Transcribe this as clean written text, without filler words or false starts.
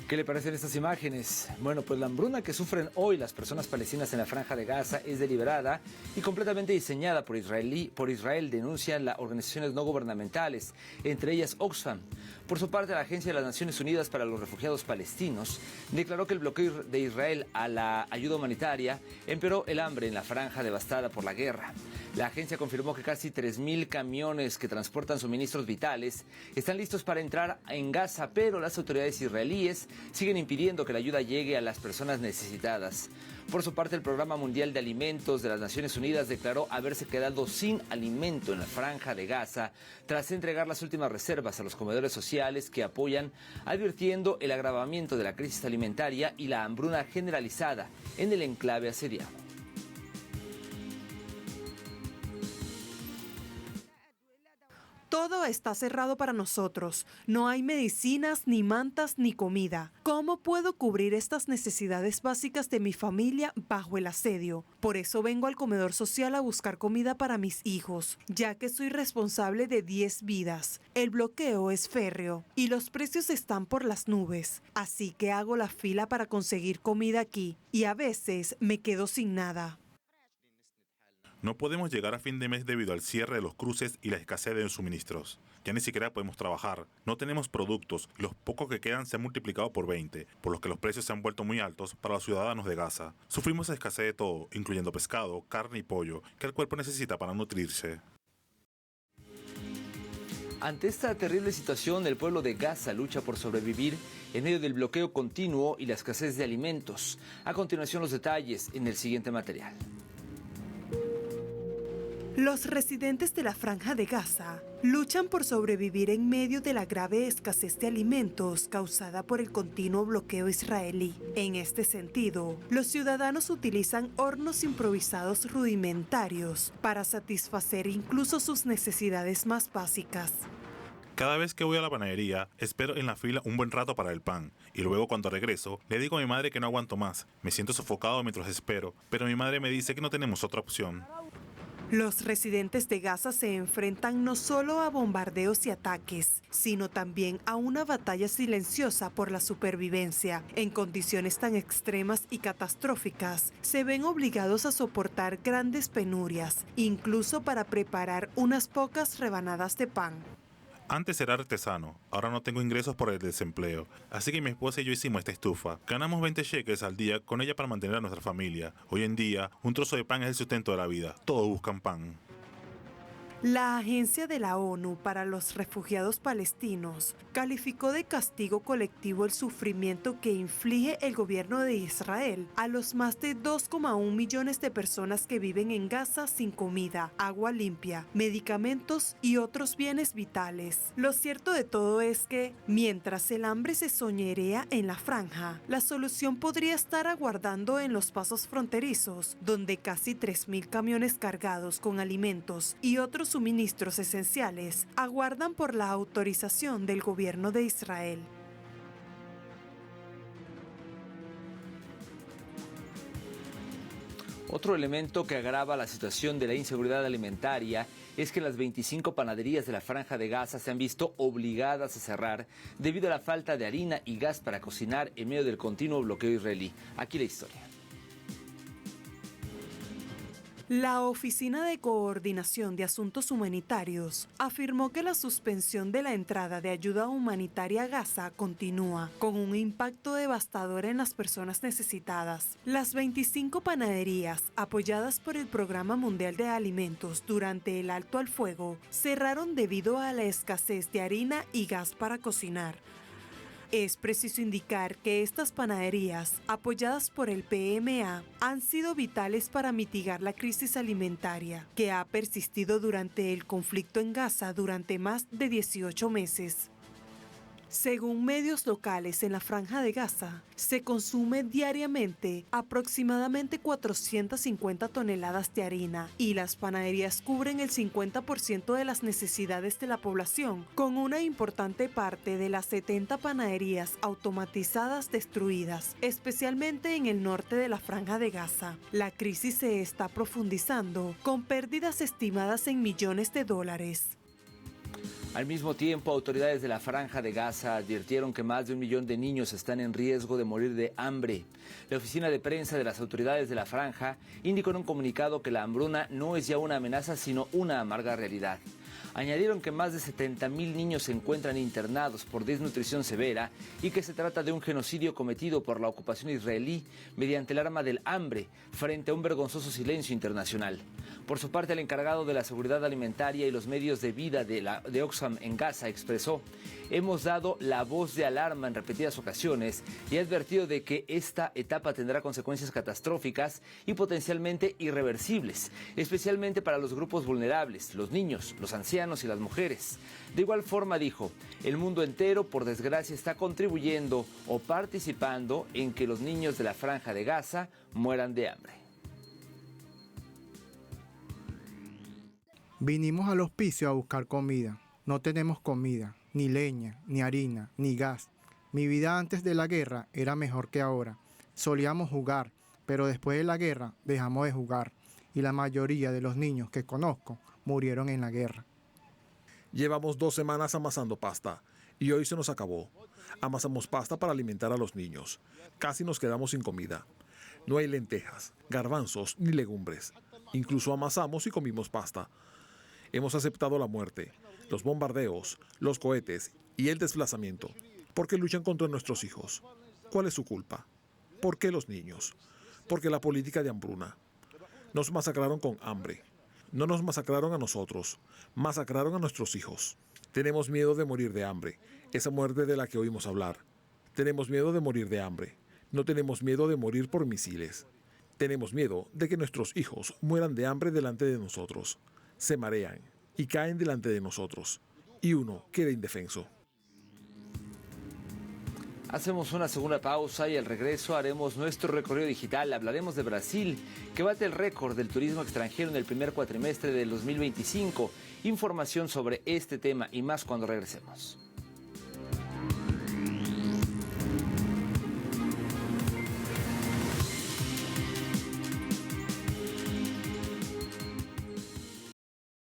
¿Qué le parecen estas imágenes? Bueno, pues la hambruna que sufren hoy las personas palestinas en la Franja de Gaza es deliberada y completamente diseñada por Israel, denuncian las organizaciones no gubernamentales, entre ellas Oxfam. Por su parte, la Agencia de las Naciones Unidas para los Refugiados Palestinos declaró que el bloqueo de Israel a la ayuda humanitaria empeoró el hambre en la franja devastada por la guerra. La agencia confirmó que casi 3.000 camiones que transportan suministros vitales están listos para entrar en Gaza, pero las autoridades israelíes siguen impidiendo que la ayuda llegue a las personas necesitadas. Por su parte, el Programa Mundial de Alimentos de las Naciones Unidas declaró haberse quedado sin alimento en la franja de Gaza tras entregar las últimas reservas a los comedores sociales que apoyan, advirtiendo el agravamiento de la crisis alimentaria y la hambruna generalizada en el enclave asiriano. Todo está cerrado para nosotros. No hay medicinas, ni mantas, ni comida. ¿Cómo puedo cubrir estas necesidades básicas de mi familia bajo el asedio? Por eso vengo al comedor social a buscar comida para mis hijos, ya que soy responsable de 10 vidas. El bloqueo es férreo y los precios están por las nubes. Así que hago la fila para conseguir comida aquí y a veces me quedo sin nada. No podemos llegar a fin de mes debido al cierre de los cruces y la escasez de suministros. Ya ni siquiera podemos trabajar. No tenemos productos. Los pocos que quedan se han multiplicado por 20, por lo que los precios se han vuelto muy altos para los ciudadanos de Gaza. Sufrimos escasez de todo, incluyendo pescado, carne y pollo, que el cuerpo necesita para nutrirse. Ante esta terrible situación, el pueblo de Gaza lucha por sobrevivir en medio del bloqueo continuo y la escasez de alimentos. A continuación, los detalles en el siguiente material. Los residentes de la Franja de Gaza luchan por sobrevivir en medio de la grave escasez de alimentos causada por el continuo bloqueo israelí. En este sentido, los ciudadanos utilizan hornos improvisados rudimentarios para satisfacer incluso sus necesidades más básicas. Cada vez que voy a la panadería, espero en la fila un buen rato para el pan. Y luego cuando regreso, le digo a mi madre que no aguanto más. Me siento sofocado mientras espero, pero mi madre me dice que no tenemos otra opción. Los residentes de Gaza se enfrentan no solo a bombardeos y ataques, sino también a una batalla silenciosa por la supervivencia. En condiciones tan extremas y catastróficas, se ven obligados a soportar grandes penurias, incluso para preparar unas pocas rebanadas de pan. Antes era artesano, ahora no tengo ingresos por el desempleo, así que mi esposa y yo hicimos esta estufa. Ganamos 20 shekels al día con ella para mantener a nuestra familia. Hoy en día, un trozo de pan es el sustento de la vida. Todos buscan pan. La Agencia de la ONU para los Refugiados Palestinos calificó de castigo colectivo el sufrimiento que inflige el gobierno de Israel a los más de 2,1 millones de personas que viven en Gaza sin comida, agua limpia, medicamentos y otros bienes vitales. Lo cierto de todo es que, mientras el hambre se soñerea en la franja, la solución podría estar aguardando en los pasos fronterizos, donde casi 3.000 camiones cargados con alimentos y otros suministros esenciales aguardan por la autorización del gobierno de Israel. Otro elemento que agrava la situación de la inseguridad alimentaria es que las 25 panaderías de la Franja de Gaza se han visto obligadas a cerrar debido a la falta de harina y gas para cocinar en medio del continuo bloqueo israelí. Aquí la historia. La Oficina de Coordinación de Asuntos Humanitarios afirmó que la suspensión de la entrada de ayuda humanitaria a Gaza continúa, con un impacto devastador en las personas necesitadas. Las 25 panaderías, apoyadas por el Programa Mundial de Alimentos durante el alto al fuego, cerraron debido a la escasez de harina y gas para cocinar. Es preciso indicar que estas panaderías, apoyadas por el PMA, han sido vitales para mitigar la crisis alimentaria, que ha persistido durante el conflicto en Gaza durante más de 18 meses. Según medios locales en la Franja de Gaza, se consume diariamente aproximadamente 450 toneladas de harina y las panaderías cubren el 50% de las necesidades de la población, con una importante parte de las 70 panaderías automatizadas destruidas, especialmente en el norte de la Franja de Gaza. La crisis se está profundizando, con pérdidas estimadas en millones de dólares. Al mismo tiempo, autoridades de la Franja de Gaza advirtieron que más de 1 millón de niños están en riesgo de morir de hambre. La oficina de prensa de las autoridades de la Franja indicó en un comunicado que la hambruna no es ya una amenaza, sino una amarga realidad. Añadieron que más de 70.000 niños se encuentran internados por desnutrición severa y que se trata de un genocidio cometido por la ocupación israelí mediante el arma del hambre frente a un vergonzoso silencio internacional. Por su parte, el encargado de la seguridad alimentaria y los medios de vida de Oxfam en Gaza expresó: hemos dado la voz de alarma en repetidas ocasiones y ha advertido de que esta etapa tendrá consecuencias catastróficas y potencialmente irreversibles, especialmente para los grupos vulnerables, los niños, los ancianos y las mujeres. De igual forma, dijo, el mundo entero, por desgracia, está contribuyendo o participando en que los niños de la Franja de Gaza mueran de hambre. Vinimos al hospicio a buscar comida. No tenemos comida, ni leña, ni harina, ni gas. Mi vida antes de la guerra era mejor que ahora. Solíamos jugar, pero después de la guerra dejamos de jugar. Y la mayoría de los niños que conozco murieron en la guerra. Llevamos 2 semanas amasando pasta y hoy se nos acabó. Amasamos pasta para alimentar a los niños. Casi nos quedamos sin comida. No hay lentejas, garbanzos ni legumbres. Incluso amasamos y comimos pasta. Hemos aceptado la muerte, los bombardeos, los cohetes y el desplazamiento, porque luchan contra nuestros hijos. ¿Cuál es su culpa? ¿Por qué los niños? Porque la política de hambruna. Nos masacraron con hambre. No nos masacraron a nosotros, masacraron a nuestros hijos. Tenemos miedo de morir de hambre, esa muerte de la que oímos hablar. Tenemos miedo de morir de hambre. No tenemos miedo de morir por misiles. Tenemos miedo de que nuestros hijos mueran de hambre delante de nosotros. Se marean y caen delante de nosotros. Y uno queda indefenso. Hacemos una segunda pausa y al regreso haremos nuestro recorrido digital. Hablaremos de Brasil, que bate el récord del turismo extranjero en el primer cuatrimestre del 2025. Información sobre este tema y más cuando regresemos.